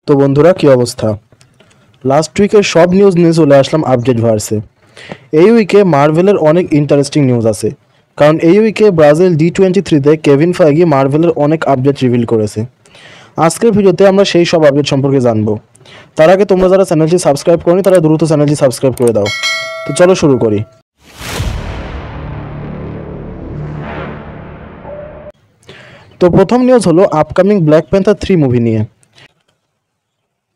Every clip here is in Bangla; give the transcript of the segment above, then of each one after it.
তো বন্ধুরা কি অবস্থা? লাস্ট উইকের সব নিউজ নিয়ে চলে আসলাম আপডেট ভার্সে। এই উইকে মার্ভেলের অনেক ইন্টারেস্টিং নিউজ আছে, কারণ এই উইকে ব্রাজিল D23-তে কেভিন ফাইগি মার্ভেলের অনেক আপডেট রিভিল করেছে। আজকের ভিডিওতে আমরা সেই সব আপডেট সম্পর্কে জানবো। তার আগে তোমরা যারা চ্যানেলটি সাবস্ক্রাইব করনি তারা দ্রুত চ্যানেলটি সাবস্ক্রাইব করে দাও। তো চলো শুরু করি। তো প্রথম নিউজ হলো আপকামিং ব্ল্যাক প্যান্থার 3 মুভি নিয়ে।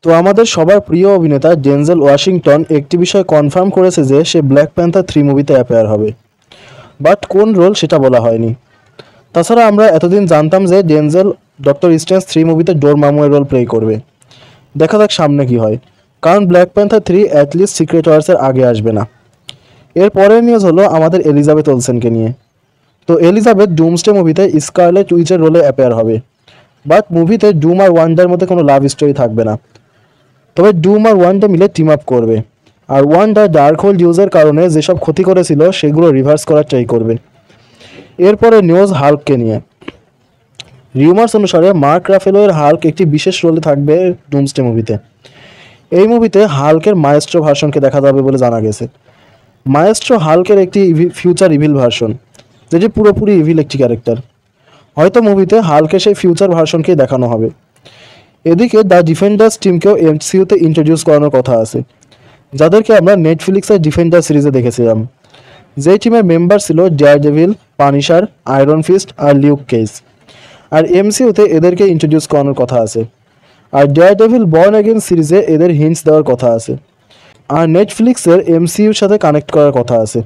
তো আমাদের সবার প্রিয় অভিনেতা ডেনজেল ওয়াশিংটন একটি বিষয় কনফার্ম করেছে যে সে ব্ল্যাক প্যান্থার 3 মুভিতে অ্যাপিয়ার হবে, বাট কোন রোল সেটা বলা হয়নি। তাছাড়া আমরা এতদিন জানতাম যে ডেনজেল ডক্টর স্ট্রেঞ্জ 3 মুভিতে ডোরমামুয়ের রোল প্লে করবে। দেখা যাক সামনে কি হয়, কারণ ব্ল্যাক প্যান্থার 3 অ্যাটলিস্ট সিক্রেট ওয়ার্সের আগে আসবে না। এর পরের নিউজ হলো আমাদের এলিজাবেথ ওলসেনকে নিয়ে। তো এলিজাবেথ ডুমসডে মুভিতে স্কারলেট উইচের রোলে অ্যাপিয়ার হবে, বাট মুভিতে ডুম আর ওয়ান্ডার মধ্যে কোনো লাভ স্টোরি থাকবে না। তবে ডুম আর ওয়ান্ডা মিলে টিম আপ করবে, আর ওয়ান্ডা ডার্ক হোল্ড ইউজের কারণে যেসব ক্ষতি করেছিল সেগুলো রিভার্স করার ট্রাই করবে। এরপরে নিউজ হাল্ককে নিয়ে। রিউমার্স অনুসারে মার্ক রাফেলোয়ের হাল্ক একটি বিশেষ রোলে থাকবে ডুমসডে মুভিতে। এই মুভিতে হাল্কের মায়েস্ট্রো ভার্সনকে দেখা যাবে বলে জানা গেছে। মায়েস্ট্রো হাল্কের একটি ফিউচার ইভিল ভার্সন, যেটি পুরোপুরি ইভিল একটি ক্যারেক্টার। হয়তো মুভিতে হাল্কের সেই ফিউচার ভার্সনকেই দেখানো হবে। এদিকে দ্য ডিফেন্ডার্স টিমকেও এমসিইউতে ইন্ট্রোডিউস করানোর কথা আছে, যাদেরকে আমরা নেটফ্লিক্সের ডিফেন্ডার সিরিজে দেখেছিলাম। যেই টিমের মেম্বার ছিল ডেয়ারডেভিল, পানিশার, আয়রন ফিস্ট আর লিউক কেজ। আর এমসিইউতে এদেরকে ইন্ট্রোডিউস করানোর কথা আছে। আর ডেয়ারডেভিল বর্ন অ্যাগেন সিরিজে এদের হিন্টস দেওয়ার কথা আছে। আর নেটফ্লিক্সের এমসিইউর সাথে কানেক্ট করার কথা আছে।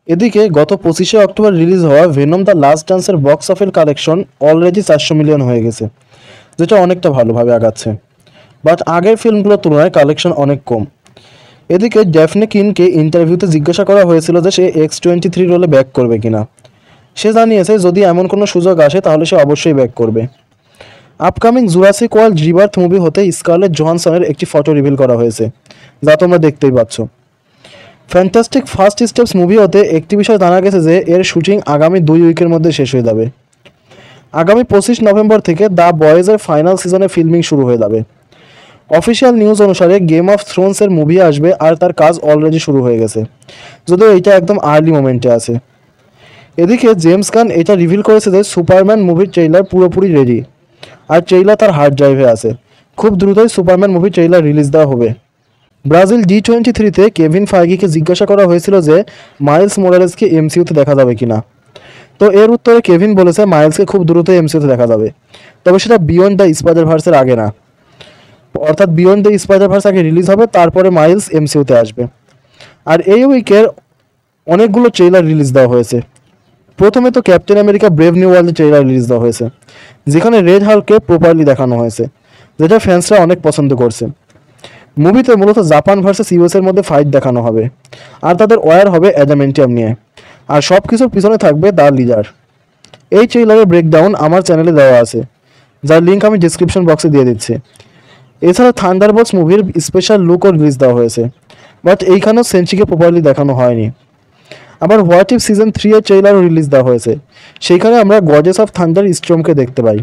এদিকে গত 25শে অক্টোবর রিলিজ হওয়া ভেনম দ্য লাস্ট ডান্সের box office collection already 400 million হয়ে গেছে, যেটা অনেকটা ভালোভাবে আগাচ্ছে। বাট আগের ফিল্মগুলোর তুলনায় কালেকশন অনেক কম। এদিকে ড্যাফনে কিনকে ইন্টারভিউতে জিজ্ঞাসা করা হয়েছিল যে সে X-23 রোলে ব্যাক করবে কিনা। সে জানিয়েছে যদি এমন কোনো সুযোগ আসে তাহলে সে অবশ্যই ব্যাক করবে। Upcoming Jurassic world rebirth movie হতে স্কারলেট জোহানসনের একটি ফটো রিভিল করা হয়েছে, যা তোমরা দেখতেই পাচ্ছ। ফ্যান্টাস্টিক ফার্স্ট স্টেপস মুভি হতে একটি বিষয় জানা গেছে যে এর শুটিং আগামী 2 উইকের মধ্যে শেষ হয়ে যাবে। আগামী 25 নভেম্বর থেকে দ্য বয়েজের ফাইনাল সিজনে ফিল্মিং শুরু হয়ে যাবে। অফিসিয়াল নিউজ অনুসারে গেম অফ থ্রোনসের মুভি আসবে, আর তার কাজ অলরেডি শুরু হয়ে গেছে, যদিও এটা একদম আর্লি মোমেন্টে আছে। এদিকে জেমস গান এটা রিভিল করেছে যে সুপারম্যান মুভির ট্রেইলার পুরোপুরি রেডি, আর ট্রেইলার তার হার্ড ড্রাইভে আছে। খুব দ্রুতই সুপারম্যান মুভির ট্রেইলার রিলিজ দেওয়া হবে। ব্রাজিল D23-তে কেভিন ফাইগিকে জিজ্ঞাসা করা হয়েছিল যে মাইলস মোরালেসকে এমসিইউতে দেখা যাবে কিনা। তো এর উত্তরে কেভিন বলেছে মাইলসকে খুব দ্রুত এমসিইউতে দেখা যাবে, তবে সেটা বিয়ন্ড দ্য স্পাইডারভার্সের আগে না। অর্থাৎ বিয়ন্ড দ্য স্পাইডারভার্স আগে রিলিজ হবে, তারপরে মাইলস এমসিইউতে আসবে। আর এই উইকের অনেকগুলো ট্রেইলার রিলিজ দেওয়া হয়েছে। প্রথমে তো ক্যাপ্টেন আমেরিকা ব্রেভ নিউ ওয়ার্ল্ডের ট্রেইলার রিলিজ দেওয়া হয়েছে, যেখানে রেড হাল্ককে প্রপারলি দেখানো হয়েছে, যেটা ফ্যান্সরা অনেক পছন্দ করছে। মুভিতে মূলত জাপান ভার্সেস ইউএসের মধ্যে ফাইট দেখানো হবে, আর তাদের ওয়ার হবে অ্যাডামেন্টিয়াম নিয়ে, আর সব কিছুর পিছনে থাকবে দ্য লিডার। এই ট্রেইলারের ব্রেকডাউন আমার চ্যানেলে দেওয়া আছে, যার লিঙ্ক আমি ডিসক্রিপশন বক্সে দিয়ে দিচ্ছি। এছাড়া থান্ডারবোল্টস মুভির স্পেশাল লুকও রিলিজ দেওয়া হয়েছে, বাট এইখানেও সেন্সিকে প্রপারলি দেখানো হয়নি। আবার হোয়াট ইফ সিজন 3 এর ট্রেইলারও রিলিজ দেওয়া হয়েছে, সেইখানে আমরা গডেস অফ থান্ডার স্ট্রমকে দেখতে পাই।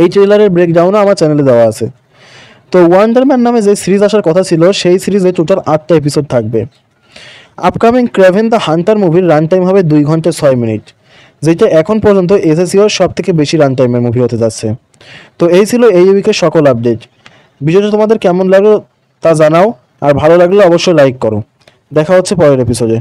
এই ট্রেইলারের ব্রেকডাউনও আমার চ্যানেলে দেওয়া আছে। তো ওয়ান্ডারম্যান নামে যে সিরিজ আসার কথা ছিল, সেই সিরিজে টোটাল 8টা এপিসোড থাকবে। আপকামিং ক্রেভেন দ্য হান্টার মুভির রান টাইম হবে 2 ঘন্টা 6 মিনিট, যেটা এখন পর্যন্ত এসএসইওর সব থেকে বেশি রান টাইমের মুভি হতে যাচ্ছে। তো এই ছিল এই উইকের সকল আপডেট। ভিডিওটা তোমাদের কেমন লাগলো তা জানাও, আর ভালো লাগলে অবশ্যই লাইক করো। দেখা হচ্ছে পরের এপিসোডে।